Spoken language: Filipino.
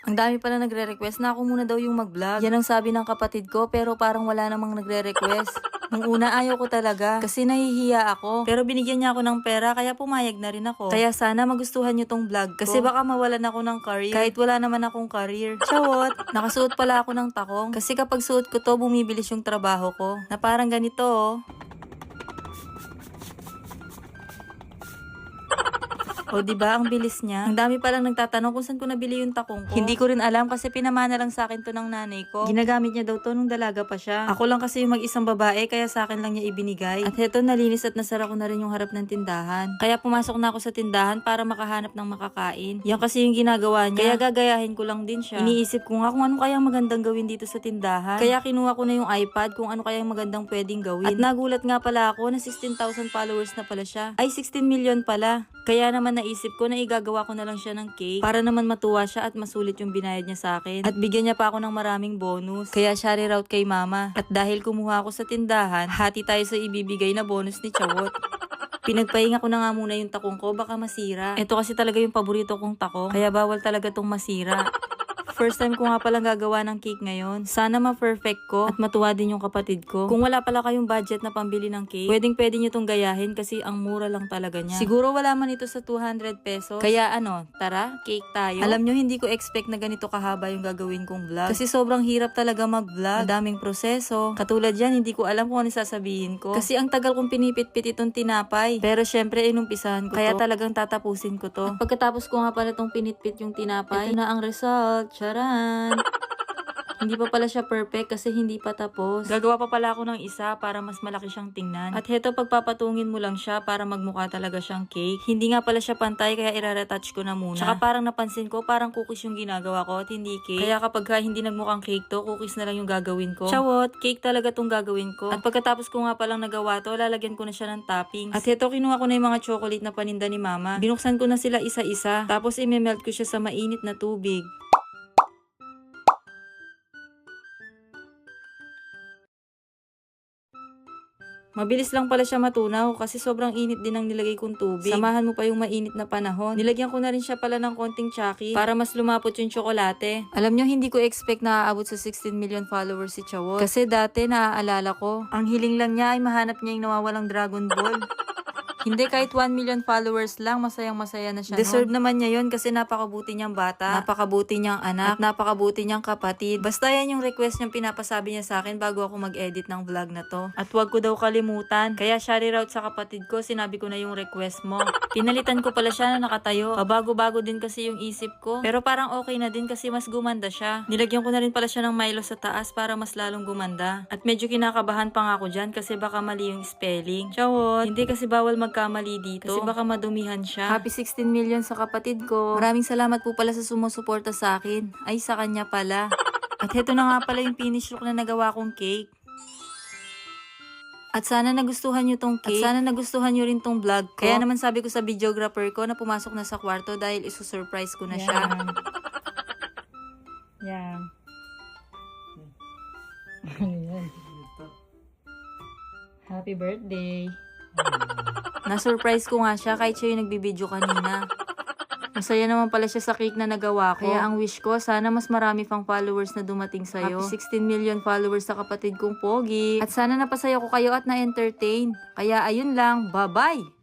Ang dami pala nagre-request na ako muna daw yung mag-vlog. Yan ang sabi ng kapatid ko pero parang wala namang nagre-request. Nung una ayaw ko talaga kasi nahihiya ako. Pero binigyan niya ako ng pera kaya pumayag na rin ako. Kaya sana magustuhan niyo tong vlog ko. Kasi baka mawalan ako ng career. Kahit wala naman akong career. Chawot! Nakasuot pala ako ng takong. Kasi kapag suot ko to, bumibilis yung trabaho ko. Na parang ganito oh. O diba, ang bilis niya. Ang dami palang nagtatanong kung saan ko nabili yung takong ko. Hindi ko rin alam kasi pinamana lang sa akin to ng nanay ko. Ginagamit niya daw to nung dalaga pa siya. Ako lang kasi yung mag-isang babae kaya sa akin lang niya ibinigay. At heto, nalinis at nasara ko na rin yung harap ng tindahan. Kaya pumasok na ako sa tindahan para makahanap ng makakain. Yan kasi yung ginagawa niya. Kaya gagayahin ko lang din siya. Iniisip ko nga kung ano kayang magandang gawin dito sa tindahan. Kaya kinuha ko na yung iPad kung ano kayang magandang pwedeng gawin. At nagulat nga pala ako na 16,000 followers na pala siya. Ay, 16 million pala. Kaya naman naisip ko na igagawa ko na lang siya ng cake para naman matuwa siya at masulit yung binayad niya sa akin. At bigyan niya pa ako ng maraming bonus. Kaya share out kay mama. At dahil kumuha ako sa tindahan, hati tayo sa ibibigay na bonus ni Chawot. Pinagpahinga ko na nga muna yung takong ko, baka masira. Ito kasi talaga yung paborito kong takong, kaya bawal talaga tong masira. First time ko nga palang gagawa ng cake ngayon. Sana ma-perfect ko at matuwa din yung kapatid ko. Kung wala pala kayong budget na pambili ng cake, pwede nyo tong gayahin kasi ang mura lang talaga niya. Siguro wala man ito sa 200 pesos. Kaya ano, tara, cake tayo. Alam nyo, hindi ko expect na ganito kahaba yung gagawin kong vlog. Kasi sobrang hirap talaga mag-vlog. Madaming proseso. Katulad yan, hindi ko alam kung ano sasabihin ko. Kasi ang tagal kong pinipit-pit itong tinapay. Pero syempre, inumpisahan ko to. Kaya talagang tatapusin ko to. At pagkatapos ko nga pala itong pinitpit yung tinapay, ito na ang result. Charan! Hindi pa pala siya perfect kasi hindi pa tapos. Gagawa pa pala ako ng isa para mas malaki siyang tingnan. At heto, pagpapatungin mo lang siya para magmukha talaga siyang cake. Hindi nga pala siya pantay kaya ire-retouch ko na muna. Tsaka parang napansin ko parang cookies yung ginagawa ko at hindi cake. Kaya kapag hindi nagmukhang cake to, cookies na lang yung gagawin ko. Chawot, cake talaga tong gagawin ko. At pagkatapos ko nga palang nagawa to, lalagyan ko na siya ng toppings. At heto, kinuha ko na yung mga chocolate na paninda ni mama. Binuksan ko na sila isa-isa. Tapos imemelt ko siya sa mainit na tubig. Mabilis lang pala siya matunaw kasi sobrang init din ang nilagay kong tubig. Samahan mo pa yung mainit na panahon. Nilagyan ko na rin siya pala ng konting tsaki para mas lumapot yung tsokolate. Alam nyo, hindi ko expect na aabot sa 16 million followers si Chawot. Kasi dati naaalala ko, ang hiling lang niya ay mahanap niya yung nawawalang Dragon Ball. Hindi, kahit 1 million followers lang, masayang masaya na siya. Deserve naman niya yun kasi napakabuti niyang bata, napakabuti niyang anak, at napakabuti niyang kapatid. Basta yan yung request niyang pinapasabi niya sa akin bago ako mag-edit ng vlog na to. At wag ko daw kalimutan. Kaya shout out sa kapatid ko, sinabi ko na yung request mo. Pinalitan ko pala siya na nakatayo. Pabago-bago din kasi yung isip ko. Pero parang okay na din kasi mas gumanda siya. Nilagyan ko na rin pala siya ng Milo sa taas para mas lalong gumanda. At medyo kinakabahan pa nga ako dyan kasi baka mali yung spelling. Chawot, hindi kasi bawal magkamali dito kasi baka madumihan siya. Happy 16 million sa kapatid ko. Maraming salamat po pala sa sumusuporta sa akin. Ay, sa kanya pala. At heto na nga pala yung finish look na nagawa kong cake. At sana nagustuhan nyo tong cake. At sana nagustuhan nyo rin tong vlog ko. Kaya naman sabi ko sa videographer ko na pumasok na sa kwarto dahil isusurprise ko na siya. Yan. Happy birthday. Na-surprise ko nga siya kahit siya yung nagbibideo kanina. Masaya naman pala siya sa cake na nagawa ko. Kaya ang wish ko, sana mas marami pang followers na dumating sa'yo. Happy 16 million followers sa kapatid kong Pogi. At sana napasaya ko kayo at na-entertain. Kaya ayun lang, bye-bye!